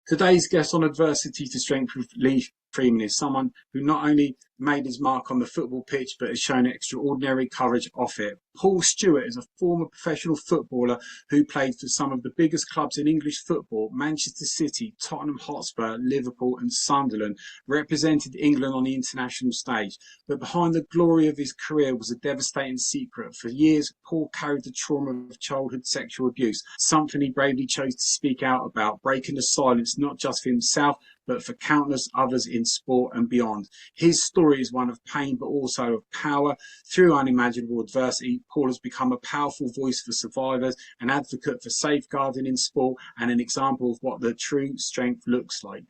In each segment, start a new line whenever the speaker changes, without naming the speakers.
Today's guest on Adversity to Strength with Lee Freeman is someone who not only made his mark on the football pitch but has shown extraordinary courage off it. Paul Stewart is a former professional footballer who played for some of the biggest clubs in English football: Manchester City, Tottenham Hotspur, Liverpool and Sunderland, represented England on the international stage. But behind the glory of his career was a devastating secret. For years, Paul carried the trauma of childhood sexual abuse, something he bravely chose to speak out about, breaking the silence not just for himself, but for countless others in sport and beyond. His story is one of pain, but also of power. Through unimaginable adversity, Paul has become a powerful voice for survivors, an advocate for safeguarding in sport, and an example of what the true strength looks like.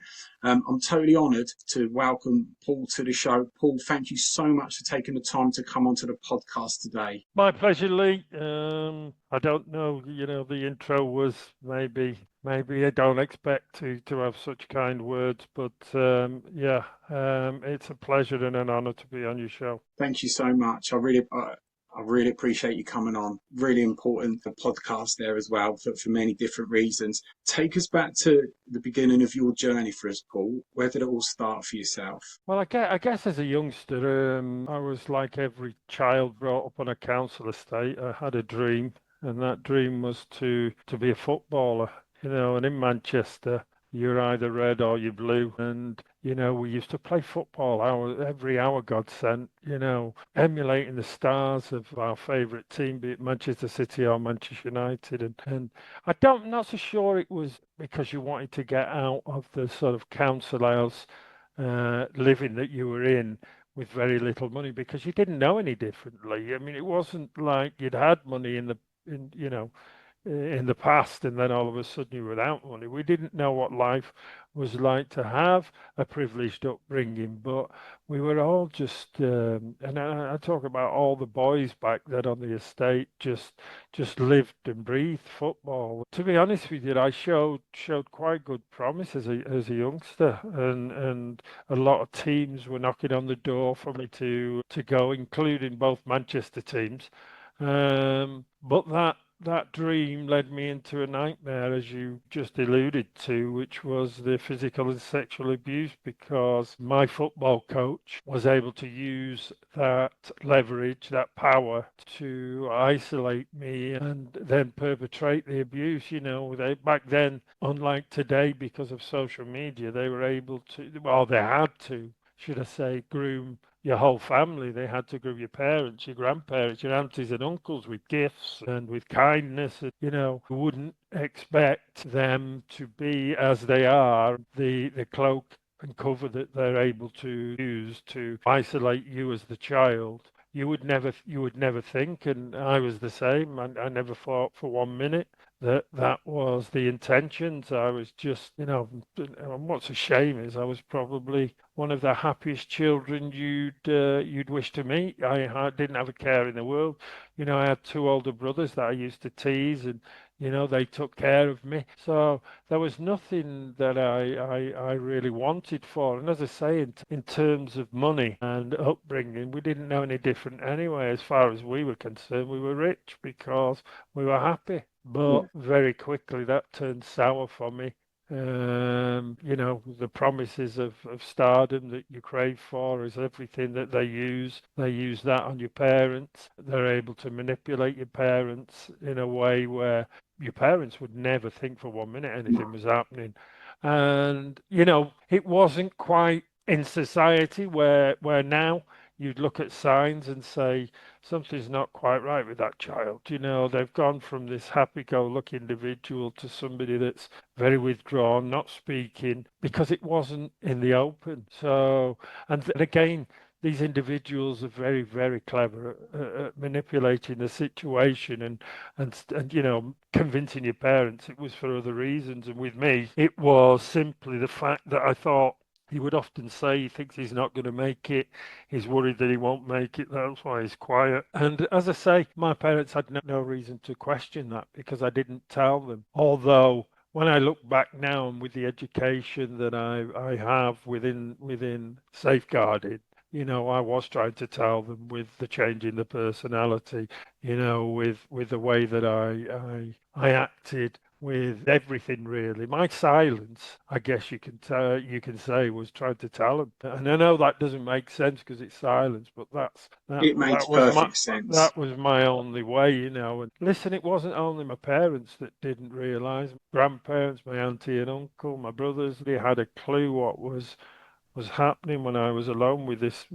I'm totally honoured to welcome Paul to the show. Paul, thank you so much for taking the time to come onto the podcast today.
My pleasure, Lee. I don't know, the intro was maybe I don't expect to have such kind words, but it's a pleasure and an honor to be on your show.
Thank you so much. I really appreciate you coming on. Really important podcast there as well for many different reasons. Take us back to the beginning of your journey for us, Paul. Where did it all start for yourself?
Well, I guess as a youngster, I was like every child brought up on a council estate. I had a dream, and that dream was to be a footballer. And in Manchester, you're either red or you're blue. And, we used to play football every hour God sent, emulating the stars of our favourite team, be it Manchester City or Manchester United. And I'm not so sure it was because you wanted to get out of the sort of council house living that you were in with very little money, because you didn't know any differently. I mean, it wasn't like you'd had money in the past and then all of a sudden you were without money. We didn't know what life was like to have a privileged upbringing, but we were all just, and I talk about all the boys back then on the estate, just lived and breathed football. To be honest with you, I showed quite good promise as a youngster, and a lot of teams were knocking on the door for me to go, including both Manchester teams. But that dream led me into a nightmare, as you just alluded to, which was the physical and sexual abuse, because my football coach was able to use that leverage, that power, to isolate me and then perpetrate the abuse. Back then, unlike today, because of social media, they were able to, well, they had to, should I say, groom your whole family. They had to groom your parents, your grandparents, your aunties and uncles with gifts and with kindness. And, you wouldn't expect them to be as they are, the cloak and cover that they're able to use to isolate you as the child. You would never think, and I was the same. I never thought for 1 minute that was the intentions. I was just, and what's a shame is I was probably one of the happiest children you'd wish to meet. I didn't have a care in the world. I had two older brothers that I used to tease, and they took care of me. So there was nothing that I really wanted for. And as I say, in terms of money and upbringing, we didn't know any different anyway. As far as we were concerned, we were rich because we were happy. But very quickly that turned sour for me. The promises of stardom that you crave for is everything that they use. They use that on your parents. They're able to manipulate your parents in a way where your parents would never think for 1 minute anything was happening. And, it wasn't quite in society where now you'd look at signs and say, something's not quite right with that child. They've gone from this happy-go-lucky individual to somebody that's very withdrawn, not speaking, because it wasn't in the open. So, and again, these individuals are very, very clever at manipulating the situation and convincing your parents it was for other reasons. And with me, it was simply the fact that I thought, he would often say he thinks he's not going to make it. He's worried that he won't make it. That's why he's quiet. And as I say, my parents had no reason to question that because I didn't tell them. Although when I look back now and with the education that I have within safeguarding, I was trying to tell them with the change in the personality, with the way that I acted with everything really. My silence, I guess you can say, was trying to tell him. And I know that doesn't make sense because it's silence, but
It makes perfect sense.
that was my only way, you know. And listen, it wasn't only my parents that didn't realise. Grandparents, my auntie and uncle, my brothers, they had a clue what was happening when I was alone with this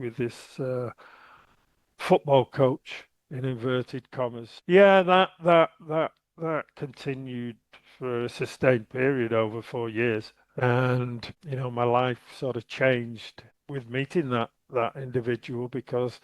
football coach in inverted commas. Yeah, that continued for a sustained period over 4 years, and you know my life sort of changed with meeting that individual because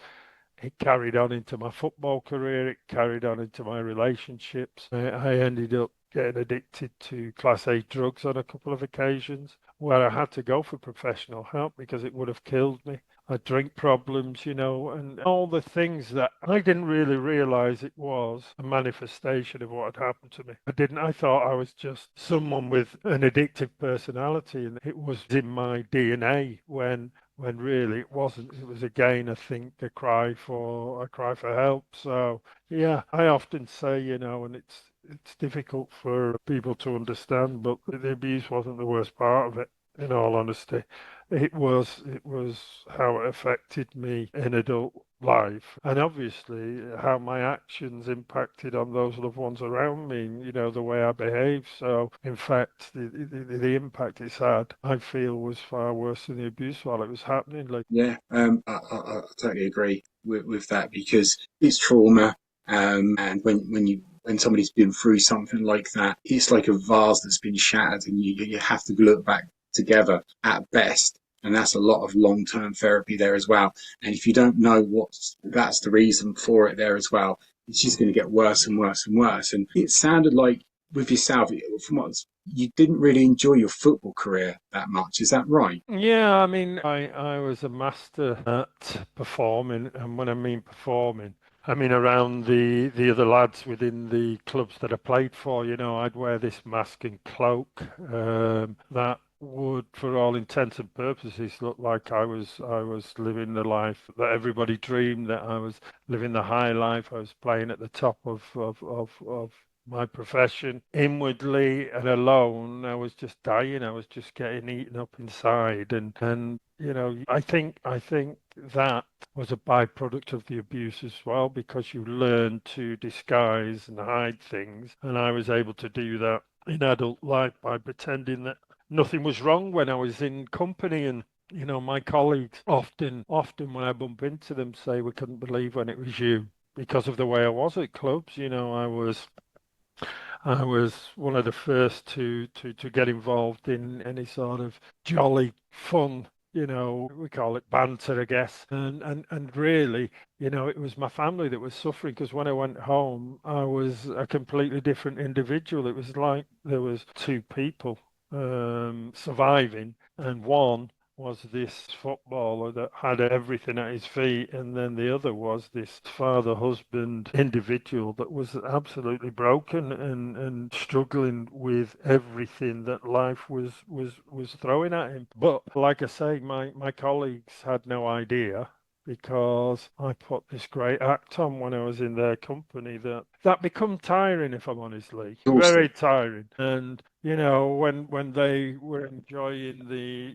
it carried on into my football career. It carried on into my relationships. I ended up getting addicted to Class A drugs on a couple of occasions where I had to go for professional help because it would have killed me. I drink problems, you know, and all the things that I didn't really realize it was a manifestation of what had happened to me. I didn't, I thought I was just someone with an addictive personality and it was in my DNA when really it wasn't. It was again, I think, a cry for help. So yeah, I often say, you know, and it's difficult for people to understand, but the abuse wasn't the worst part of it. In all honesty, it was how it affected me in adult life, and obviously how my actions impacted on those loved ones around me. You know, the way I behaved. So, in fact, the impact it's had, I feel, was far worse than the abuse while it was happening. Like,
Yeah, I totally agree with that because it's trauma, and when somebody's been through something like that, it's like a vase that's been shattered, and you have to glue it back together at best, and that's a lot of long term therapy there as well. And if you don't know that's the reason for it there as well, it's just going to get worse and worse and worse. And it sounded like with yourself, from what you didn't really enjoy your football career that much. Is that right?
yeah, I mean, I was a master at performing, and when I mean performing, I mean around the other lads within the clubs that I played for. You know, I'd wear this mask and cloak that would, for all intents and purposes, look like I was living the life that everybody dreamed. That I was living the high life. I was playing at the top of my profession. Inwardly and alone, I was just dying. I was just getting eaten up inside, and you know, I think that was a byproduct of the abuse as well because you learn to disguise and hide things, and I was able to do that in adult life by pretending that nothing was wrong when I was in company. And you know, my colleagues often when I bump into them say we couldn't believe when it was you because of the way I was at clubs. You know, I was one of the first to get involved in any sort of jolly fun, you know, we call it banter, I guess. And really, you know, it was my family that was suffering because when I went home, I was a completely different individual. It was like there was two people surviving, and one was this footballer that had everything at his feet, and then the other was this father husband individual that was absolutely broken and struggling with everything that life was throwing at him. But like I say, my colleagues had no idea because I put this great act on when I was in their company that become tiring if I'm honest, Lee.
Exhausting.
Very tiring. And you know, when they were enjoying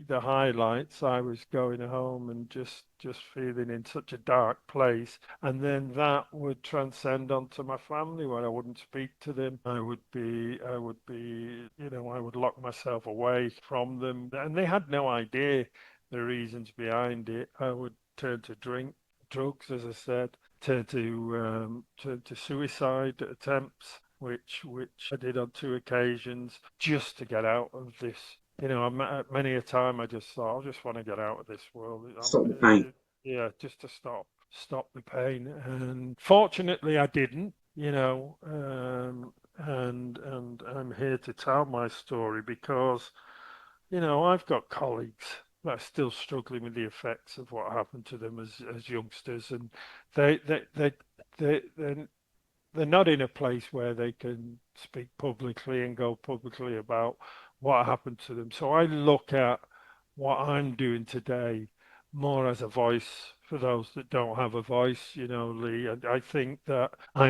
the highlights, I was going home and just feeling in such a dark place. And then that would transcend onto my family where I wouldn't speak to them. I would be, you know, I would lock myself away from them. And they had no idea the reasons behind it. I would turn to drink, drugs, as I said, turn to suicide attempts, which I did on two occasions, just to get out of this. You know, many a time I just thought, I just want to get out of this world.
Stop the pain.
Yeah, just to stop the pain. And fortunately, I didn't. You know, and I'm here to tell my story because you know, I've got colleagues that are still struggling with the effects of what happened to them as youngsters, and they they they they they're not in a place where they can speak publicly and go publicly about what happened to them. So I look at what I'm doing today more as a voice for those that don't have a voice, Lee. And I think that I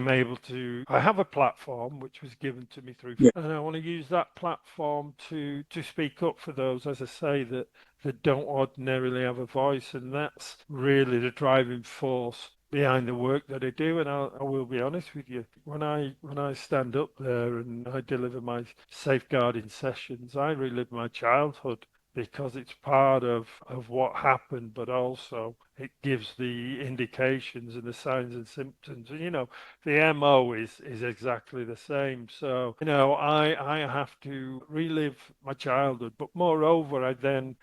have a platform which was given to me
Yeah.
and I want to use that platform to speak up for those, as I say, that don't ordinarily have a voice. And that's really the driving force behind the work that I do. And I will be honest with you, when I stand up there and I deliver my safeguarding sessions, I relive my childhood because it's part of what happened, but also it gives the indications and the signs and symptoms. And the MO is exactly the same. So, I have to relive my childhood, but moreover, I then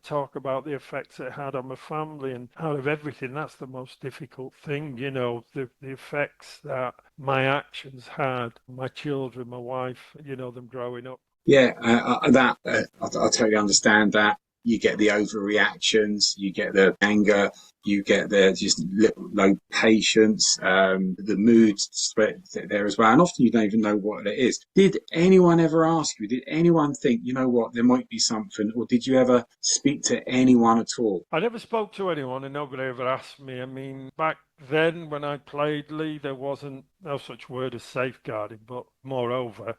talk about the effects it had on my family, and out of everything, that's the most difficult thing, the effects that my actions had, my children, my wife, them growing up.
Yeah, that I totally understand that. You get the overreactions, you get the anger, you get the just low patience, the mood spread there as well. And often you don't even know what it is. Did anyone ever ask you? Did anyone think, you know what, there might be something? Or did you ever speak to anyone at all?
I never spoke to anyone and nobody ever asked me. I mean, back then when I played Lee, there wasn't no such word as safeguarding, but moreover,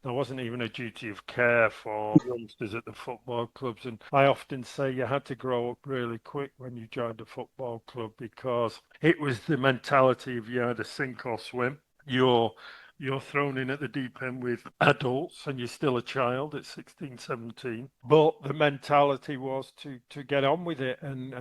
there wasn't even a duty of care for youngsters at the football clubs. And I often say you had to grow up really quick when you joined a football club because it was the mentality of you either sink or swim. You're you're thrown in at the deep end with adults and you're still a child at 16, 17. But the mentality was to get on with it and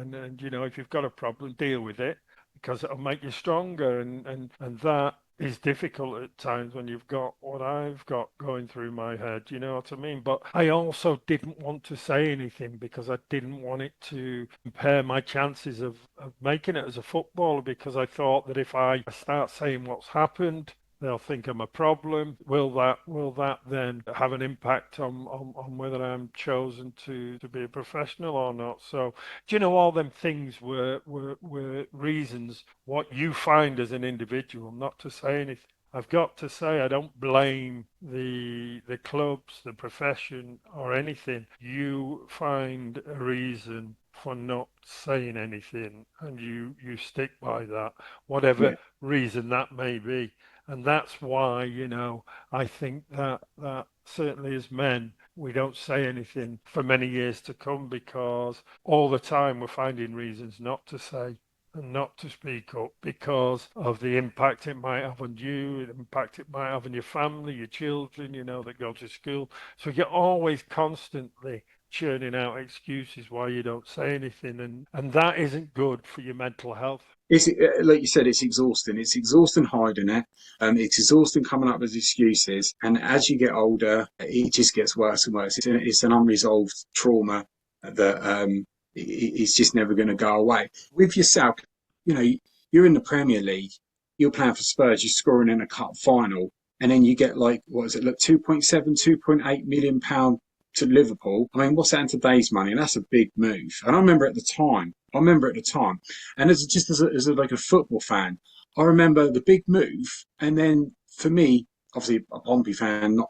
if you've got a problem, deal with it because it'll make you stronger and that is difficult at times when you've got what I've got going through my head, you know what I mean? But I also didn't want to say anything because I didn't want it to impair my chances of making it as a footballer because I thought that if I start saying what's happened, they'll think I'm a problem. Will that then have an impact on whether I'm chosen to be a professional or not? So do you know all them things were reasons what you find as an individual not to say anything. I've got to say I don't blame the clubs, the profession, or anything. You find a reason for not saying anything, and you stick by that, whatever
Yeah.
reason that may be. And that's why, I think that certainly as men, we don't say anything for many years to come because all the time we're finding reasons not to say and not to speak up because of the impact it might have on you, the impact it might have on your family, your children, that go to school. So you're always constantly churning out excuses why you don't say anything, and that isn't good for your mental health.
It's like you said, it's exhausting. It's exhausting hiding it. It's exhausting coming up with excuses. And as you get older, it just gets worse and worse. It's an unresolved trauma that it's just never going to go away. With yourself, you know, you're in the Premier League, you're playing for Spurs, you're scoring in a cup final, and then you get like, what is it, look, 2.7, 2.8 million pound to Liverpool. I mean, what's that in today's money? And that's a big move. And I remember at the time. And like a football fan, I remember the big move. And then for me, obviously a Pompey fan, not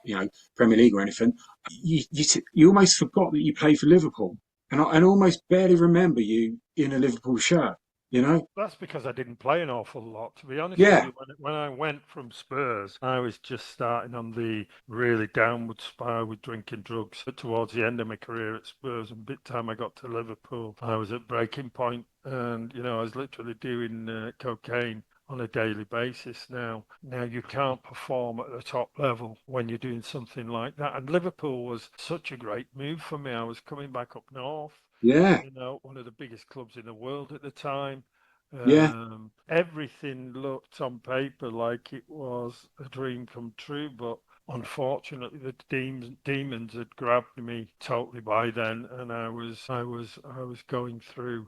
Premier League or anything, you almost forgot that you played for Liverpool, and I almost barely remember you in a Liverpool shirt. You know?
That's because I didn't play an awful lot. To be honest with
Yeah,
you, when I went from Spurs, I was just starting on the really downward spiral with drinking drugs. But towards the end of my career at Spurs and bit time I got to Liverpool, I was at breaking point and, I was literally doing cocaine on a daily basis now. Now you can't perform at the top level when you're doing something like that. And Liverpool was such a great move for me. I was coming back up north,
yeah,
one of the biggest clubs in the world at the time.
yeah,
Everything looked on paper like it was a dream come true, but unfortunately, the demons had grabbed me totally by then, and I was going through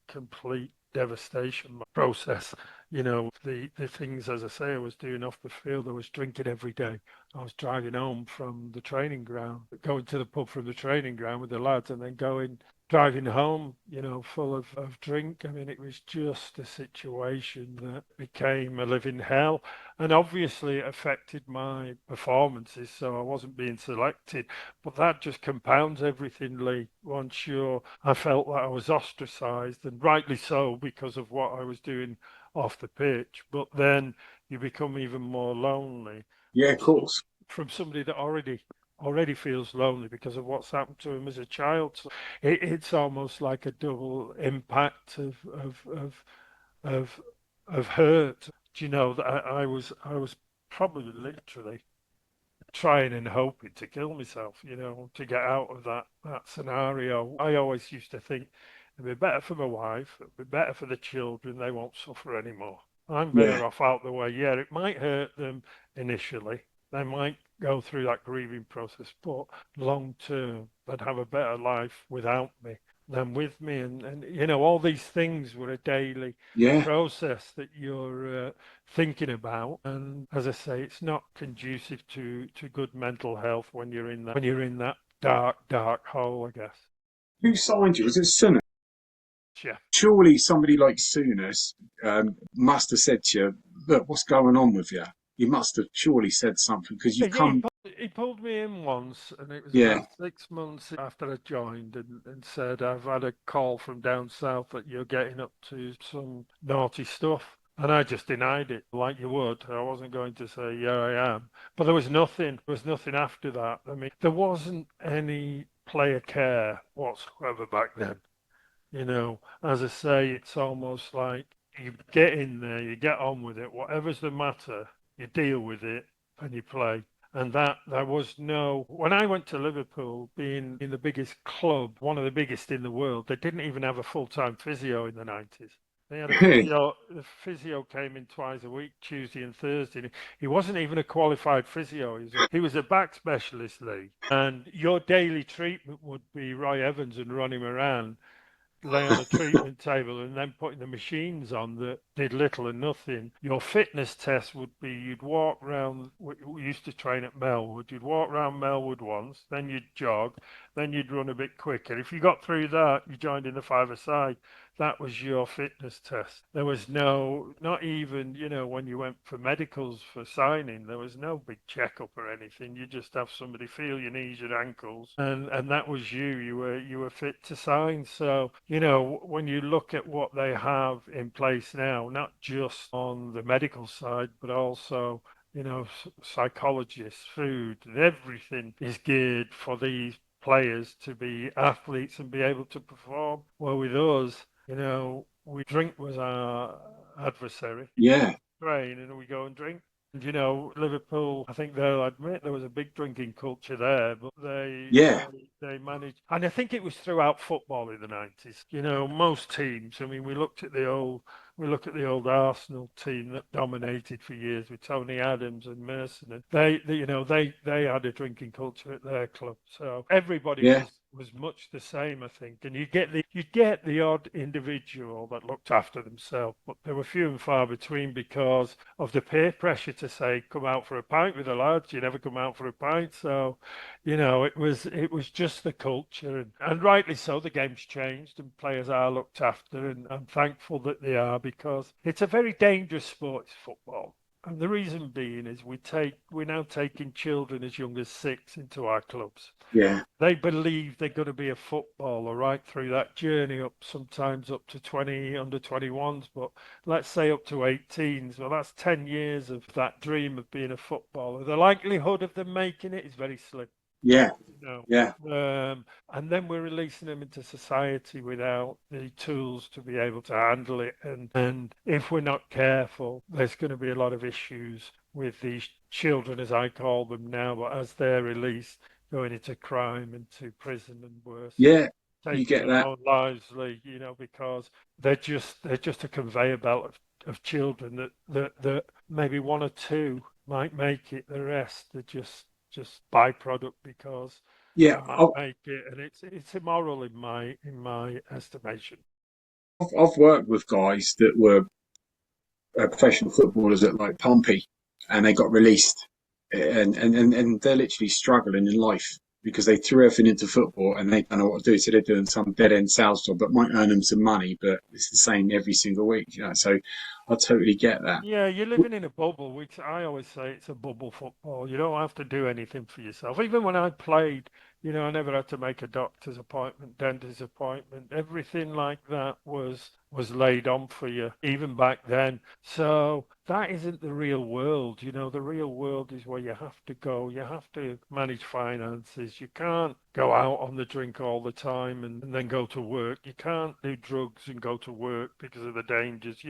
complete devastation process. The things, as I say, I was doing off the field. I was drinking every day. I was driving home from the training ground, going to the pub from the training ground with the lads, and then going driving home, full of drink. I mean, it was just a situation that became a living hell. And obviously, it affected my performances, so I wasn't being selected. But that just compounds everything, Lee. I felt that I was ostracized, and rightly so, because of what I was doing off the pitch. But then you become even more lonely
Yeah,
from
of course.
from somebody that already feels lonely because of what's happened to him as a child. So it's almost like a double impact of of hurt. Do you know that I was probably literally trying and hoping to kill myself, to get out of that scenario. I always used to think it'd be better for my wife, it'd be better for the children, they won't suffer anymore. I'm
Yeah,
better off out the way. Yeah, it might hurt them initially. They might go through that grieving process, but long term, they'd have a better life without me than with me. And all these things were a daily
yeah,
process that you're thinking about. And as I say, it's not conducive to good mental health when you're in that dark hole, I guess.
who signed you? Was it Souness?
Yeah.
Surely somebody like Souness must have said to you, "Look, what's going on with you?" You must have surely said something because
Yeah,
you've come.
he pulled me in once, and it was
Yeah,
about 6 months after I joined, and said, I've had a call from down south that you're getting up to some naughty stuff. And I just denied it, like you would. I wasn't going to say, yeah, I am. But there was nothing. There was nothing after that. I mean, there wasn't any player care whatsoever back then. As I say, it's almost like you get in there, you get on with it, whatever's the matter, you deal with it and you play. And that there was no, when I went to Liverpool, being in the biggest club, one of the biggest in the world, they didn't even have a full-time physio in the 90s. They had a
really.
physio, the physio came in twice a week, Tuesday and Thursday. He wasn't even a qualified physio. He was a back specialist, Lee. And your daily treatment would be Roy Evans and Ronnie Moran lay on a treatment table and then putting the machines on that did little and nothing. Your fitness test would be you'd walk round, we used to train at Melwood, you'd walk round Melwood once, then you'd jog, then you'd run a bit quicker. If you got through that, you joined in the five-a-side. That was your fitness test. There was no, not even, when you went for medicals for signing, there was no big checkup or anything. You just have somebody feel your knees, your ankles, and that was you. You were fit to sign. So, when you look at what they have in place now, not just on the medical side, but also psychologists, food, and everything is geared for these players to be athletes and be able to perform. Well, with us, we drink was our adversary.
Yeah,
Train and we go and drink. And Liverpool, I think they'll admit there was a big drinking culture there, but
yeah,
they managed, and I think it was throughout football in the 90s. Most teams. I mean, we look at the old Arsenal team that dominated for years with Tony Adams and Merson, and they had a drinking culture at their club. So everybody
yeah,
was much the same, I think. And you get the odd individual that looked after themselves, but they were few and far between because of the peer pressure to say, come out for a pint with the lads. You never come out for a pint. So, it was just the culture, and rightly so. The game's changed, and players are looked after, and I'm thankful that they are because it's a very dangerous sport, it's football. And the reason being is we're now taking children as young as 6 into our clubs.
yeah,
They believe they're going to be a footballer right through that journey up, sometimes up to 20, under 21s, but let's say up to 18s. Well, that's 10 years of that dream of being a footballer. The likelihood of them making it is very slim.
yeah,
No.
yeah,
And then we're releasing them into society without the tools to be able to handle it. And if we're not careful, there's going to be a lot of issues with these children, as I call them now, but as they're released, going into crime, into prison and worse,
yeah. You
taking
get
their
that.
own lives, Lee, because they're just a conveyor belt of children that maybe one or two might make it, the rest are just byproduct because
Yeah,
they might make it, and it's immoral in my estimation.
I've worked with guys that were professional footballers at like Pompey, and they got released, and they're literally struggling in life. because they threw everything into football and they don't know what to do. So they're doing some dead end sales job that might earn them some money, but it's the same every single week. So I totally get that.
Yeah, you're living in a bubble, which I always say it's a bubble football. You don't have to do anything for yourself. Even when I played, I never had to make a doctor's appointment, dentist's appointment. Everything like that was laid on for you, even back then. So that isn't the real world. The real world is where you have to go. You have to manage finances. You can't go out on the drink all the time and then go to work. You can't do drugs and go to work because of the dangers.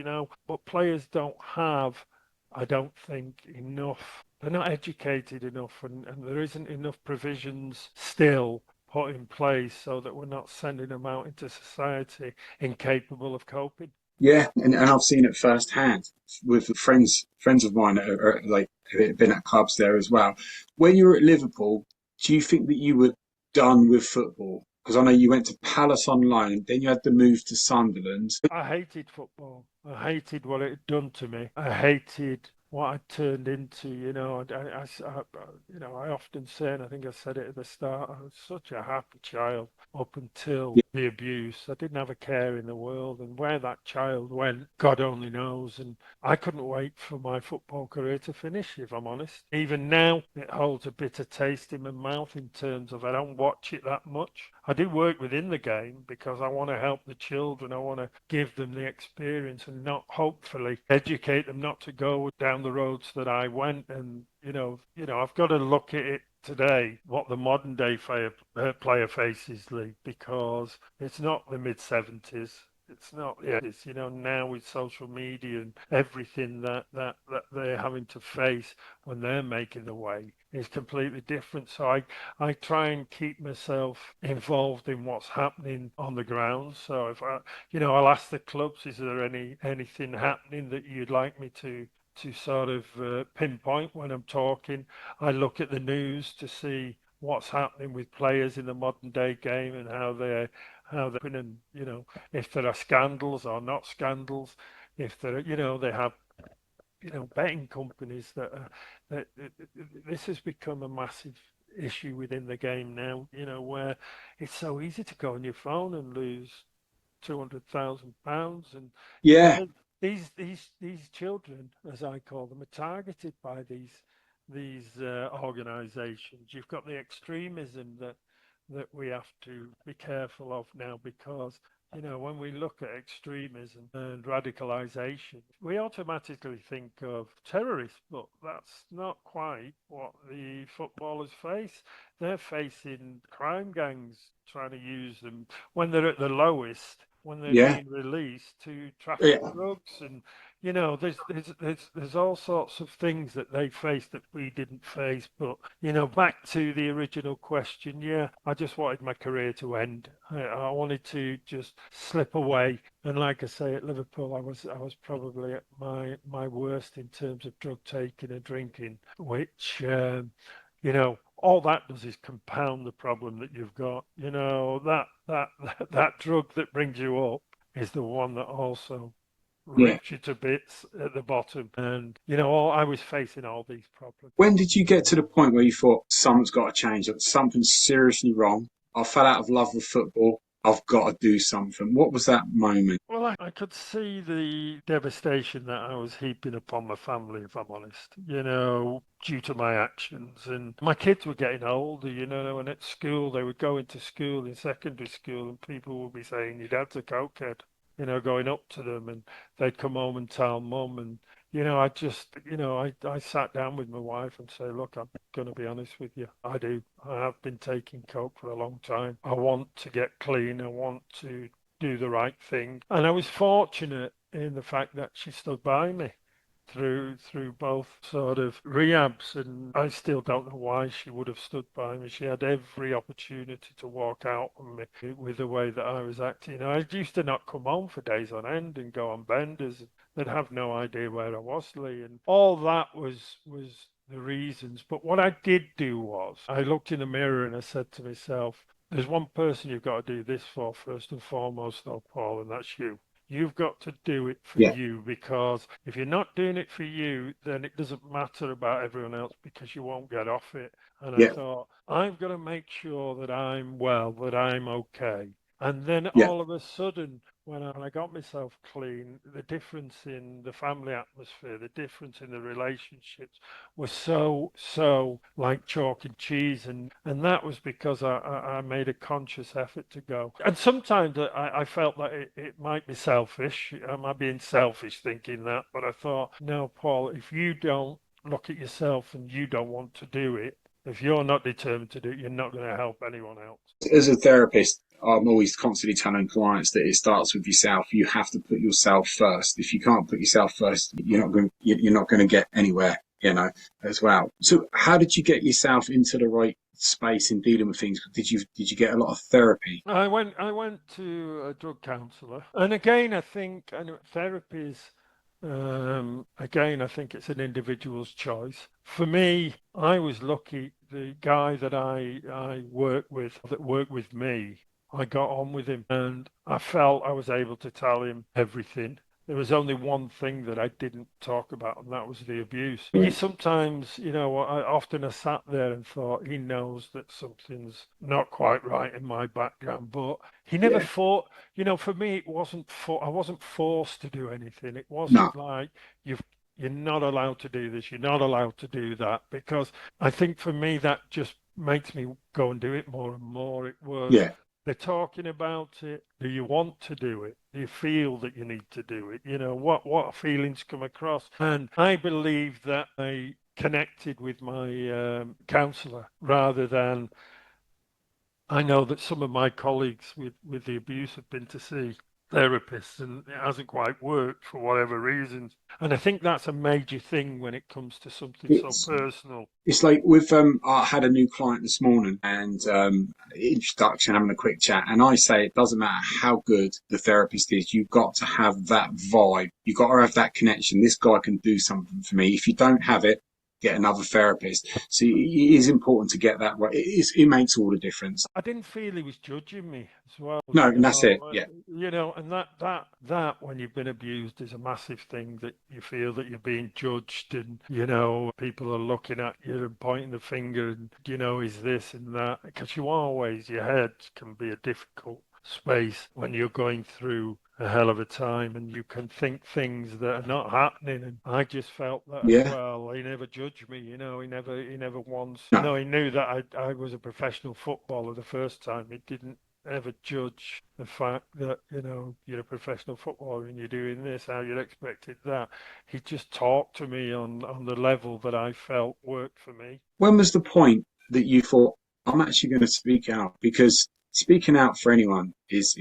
But players don't have, I don't think, enough. They're not educated enough, and there isn't enough provisions still put in place so that we're not sending them out into society incapable of coping.
Yeah, and I've seen it firsthand with friends of mine that are like have been at clubs there as well. When you were at Liverpool, do you think that you were done with football? Because I know you went to Palace on loan, then you had to move to Sunderland.
I hated football. I hated what it had done to me. I hated what I turned into. I often say, and I think I said it at the start, I was such a happy child up until
Yeah,
the abuse. I didn't have a care in the world, and where that child went, God only knows. And I couldn't wait for my football career to finish, if I'm honest. Even now, it holds a bitter taste in my mouth in terms of I don't watch it that much. I do work within the game because I want to help the children. I want to give them the experience and not hopefully educate them not to go down the roads that I went. And I've got to look at it today what the modern day player faces, Lee, because it's not the mid 70s. It's not, yeah, it's, now with social media and everything that they're having to face when they're making the way is completely different. So I try and keep myself involved in what's happening on the ground. So if I'll ask the clubs, is there anything happening that you'd like me to sort of pinpoint when I'm talking? I look at the news to see what's happening with players in the modern day game and how they're and if there are scandals or not scandals, if they have betting companies that this has become a massive issue within the game now, where it's so easy to go on your phone and lose £200,000, and
yeah,
these children, as I call them, are targeted by these organisations. You've got the extremism that we have to be careful of now because when we look at extremism and radicalization, we automatically think of terrorists, but that's not quite what the footballers face. They're facing crime gangs trying to use them when they're at the lowest, when they're
yeah,
being released to traffic
yeah,
drugs. And there's all sorts of things that they face that we didn't face. But back to the original question, yeah, I just wanted my career to end. I wanted to just slip away. And like I say, at Liverpool, I was probably at my worst in terms of drug taking and drinking, which all that does is compound the problem that you've got. That drug that brings you up is the one that also
yeah.
rips you to bits at the bottom. And I was facing all these problems.
When did you get to the point where you thought something's got to change? That something's seriously wrong? I fell out of love with football. I've got to do something. What was that moment?
Well, I could see the devastation that I was heaping upon my family, if I'm honest, due to my actions. And my kids were getting older, and at school, they would go into school in secondary school, and people would be saying, your dad's a cokehead, going up to them, and they'd come home and tell mum. And, I just, I sat down with my wife and say, look, I'm going to be honest with you. I do. I have been taking coke for a long time. I want to get clean. I want to do the right thing. And I was fortunate in the fact that she stood by me through both sort of rehabs, and I still don't know why she would have stood by me. She had every opportunity to walk out on me with the way that I was acting. I used to not come home for days on end and go on benders. They'd have no idea where I was, Lee, and all that was the reasons. But what I did do was I looked in the mirror and I said to myself, there's one person you've got to do this for first and foremost, though, Paul, and that's you. You've got to do it for
Yeah,
you, because if you're not doing it for you, then it doesn't matter about everyone else because you won't get off it. And I
yeah,
thought, I've got to make sure that I'm well, that I'm okay. And then
yeah.
all of a sudden, when I got myself clean, the difference in the family atmosphere, the difference in the relationships was so like chalk and cheese. And that was because I made a conscious effort to go. And sometimes I felt that it might be selfish. Am I being selfish thinking that? But I thought, no, Paul, if you don't look at yourself and you don't want to do it, if you're not determined to do it, you're not going to help anyone else.
As a therapist, I'm always constantly telling clients that it starts with yourself. You have to put yourself first. If you can't put yourself first, you're not going to get anywhere, as well. So how did you get yourself into the right space in dealing with things? Did you get a lot of therapy?
I went to a drug counselor, and again, I think therapy is again, I think it's an individual's choice. For me, I was lucky. The guy that I worked with, that worked with me, I got on with him, and I felt I was able to tell him everything. There was only one thing that I didn't talk about, and that was the abuse. You sometimes, I often have sat there and thought, he knows that something's not quite right in my background, but he never
Yeah.
thought, for me, I wasn't forced to do anything. It
No.
wasn't like you're not allowed to do this, you're not allowed to do that, because I think for me that just makes me go and do it more and more. It was,
Yeah.
they're talking about it. Do you want to do it? Do you feel that you need to do it? What feelings come across? And I believe that I connected with my counselor rather than, I know that some of my colleagues with the abuse have been to see therapists and it hasn't quite worked for whatever reasons. And I think that's a major thing when it comes to something so
It's
personal.
it's like with I had a new client this morning and introduction, having a quick chat, and I say it doesn't matter how good the therapist is, you've got to have that vibe, you've got to have that connection. This guy can do something for me. If you don't have it, get another therapist. So it is important to get that right. It makes all the difference.
I didn't feel he was judging me as well,
No, and that's it. Yeah,
and that when you've been abused is a massive thing, that you feel that you're being judged, and people are looking at you and pointing the finger, and is this and that, because your head can be a difficult space when you're going through a hell of a time, and you can think things that are not happening. And I just felt that as
yeah,
well. He never judged me, he never once,
no,
he knew that I was a professional footballer the first time. He didn't ever judge the fact that, you're a professional footballer and you're doing this, how you'd expected that. He just talked to me on the level that I felt worked for me.
when was the point that you thought, I'm actually going to speak out? Because speaking out for anyone is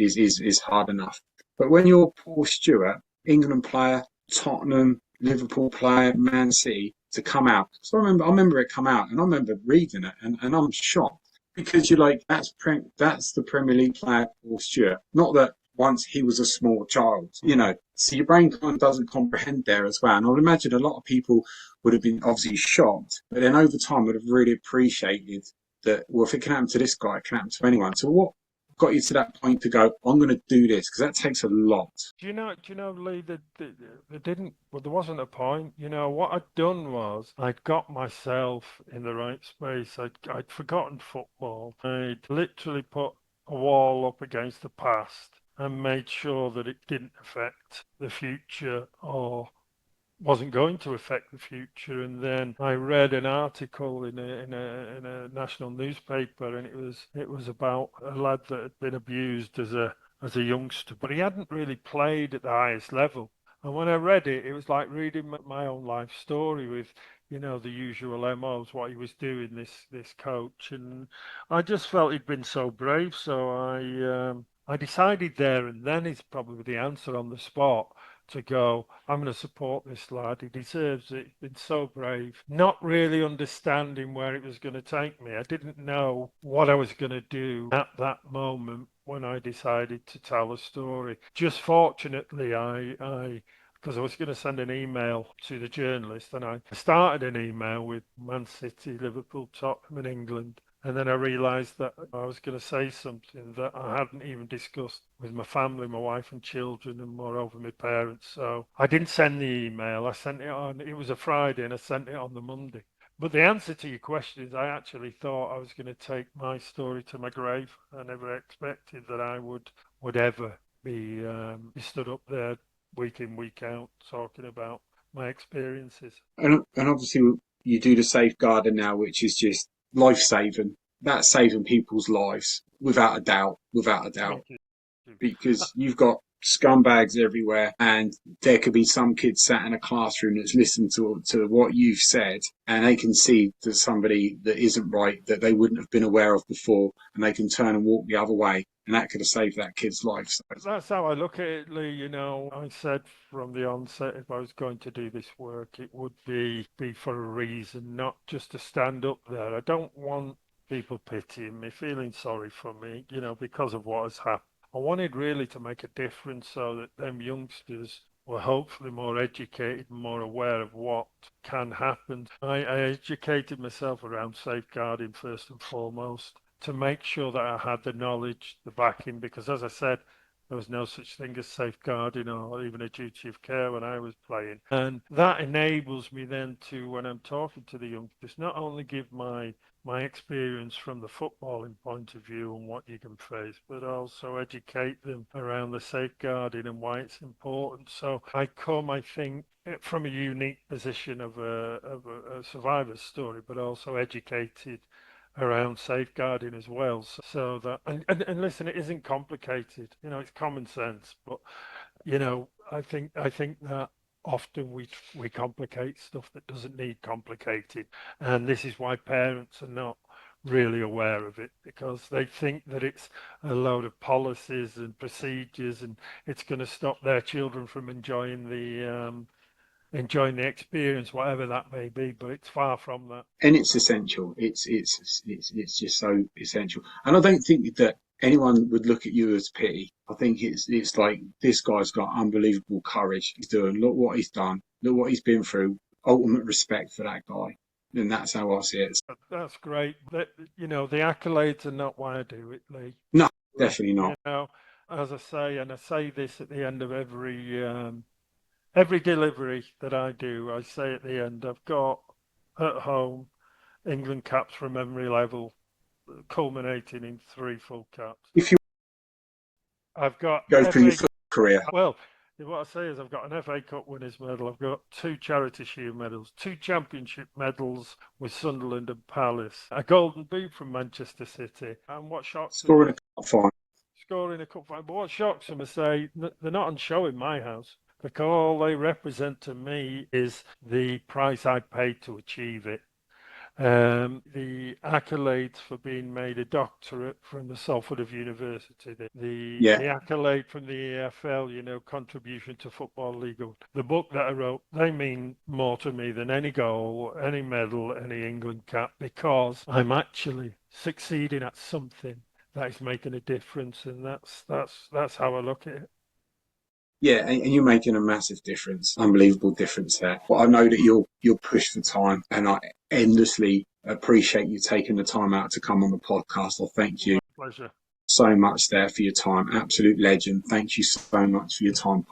hard enough. But when you're Paul Stewart, England player, Tottenham, Liverpool player, Man City, to come out. So I remember it come out, and I remember reading it, and I'm shocked because you're like, that's the Premier League player Paul Stewart. Not that once he was a small child,
Mm.
So your brain kind of doesn't comprehend there as well. And I would imagine a lot of people would have been obviously shocked, but then over time would have really appreciated that, well, if it can happen to this guy, it can happen to anyone. So what got you to that point to go, I'm going to do this? Because that takes a lot.
Lee, that didn't, well, there wasn't a point. What I'd done was I'd got myself in the right space. I'd forgotten football. I'd literally put a wall up against the past and made sure that it didn't affect the future, or wasn't going to affect the future. And then I read an article in a national newspaper, and it was about a lad that had been abused as a youngster, but he hadn't really played at the highest level. And when I read it, it was like reading my own life story with, the usual MOs, what he was doing, this coach. And I just felt he'd been so brave. So I decided there and then is probably the answer on the spot, to go, I'm going to support this lad. He deserves it. He's been so brave. Not really understanding where it was going to take me. I didn't know what I was going to do at that moment when I decided to tell a story. Just fortunately, because I was going to send an email to the journalist, and I started an email with Man City, Liverpool, Tottenham, and England. And then I realised that I was going to say something that I hadn't even discussed with my family, my wife and children, and moreover my parents. So I didn't send the email. I sent it on, it was a Friday, and I sent it on the Monday. But the answer to your question is I actually thought I was going to take my story to my grave. I never expected that I would ever be stood up there week in, week out talking about my experiences.
And obviously, you do the safeguarding now, which is just life saving. That's saving people's lives without a doubt, without a doubt.
Thank you.
Because you've got scumbags everywhere, and there could be some kids sat in a classroom that's listened to what you've said, and they can see that somebody that isn't right that they wouldn't have been aware of before, and they can turn and walk the other way, and that could have saved that kid's life. So,
That's how I look at it, Lee. You know, I said from the onset if I was going to do this work, it would be for a reason, not just to stand up there. I don't want people pitying me, feeling sorry for me, you know, because of what has happened. I wanted really to make a difference so that them youngsters were hopefully more educated and more aware of what can happen. I educated myself around safeguarding first and foremost to make sure that I had the knowledge, the backing, because as I said, there was no such thing as safeguarding or even a duty of care when I was playing. And that enables me then to, when I'm talking to the youngsters, not only give my experience from the footballing point of view and what you can face, but also educate them around the safeguarding and why it's important. So I come, I think, from a unique position of a survivor's story, but also educated around safeguarding as well. So that and listen, it isn't complicated. You know, it's common sense. But you know, I think that often we complicate stuff that doesn't need complicated, and this is why parents are not really aware of it because they think that it's a load of policies and procedures and it's going to stop their children from enjoying the experience, whatever that may be. But it's far from that.
and it's essential. It's just so essential. And I don't think that anyone would look at you as pity. I think it's like this guy's got unbelievable courage. He's doing. Look what he's done. Look what he's been through. Ultimate respect for that guy, and that's how I see it.
That's great. That you know, the accolades are not why I do it, Lee.
No, definitely
You
not.
know, as I say, and I say this at the end of every delivery that I do, I say at the end, I've got at home England caps from memory level, culminating in three full caps.
If you
I've got
go through your
FA.
football career,
Well, what I say is I've got an FA Cup winners medal. I've got two Charity Shield medals, two Championship medals with Sunderland and Palace, a Golden Boot from Manchester City. And what shocks them
scoring a
is
cup final.
scoring a cup final. But what shocks them is they're not on show in my house because all they represent to me is the price I paid to achieve it. The accolades for being made a doctorate from the Salford of University,
Yeah,
the accolade from the EFL, you know, contribution to Football League, the book that I wrote, they mean more to me than any goal, any medal, any England cap, because I'm actually succeeding at something that is making a difference, and that's how I look at it.
yeah, and you're making a massive difference, unbelievable difference there. But I know that you're pushed for time, and I endlessly appreciate you taking the time out to come on the podcast. I thank you
My pleasure.
so much there for your time. Absolute legend. Thank you so much for your time.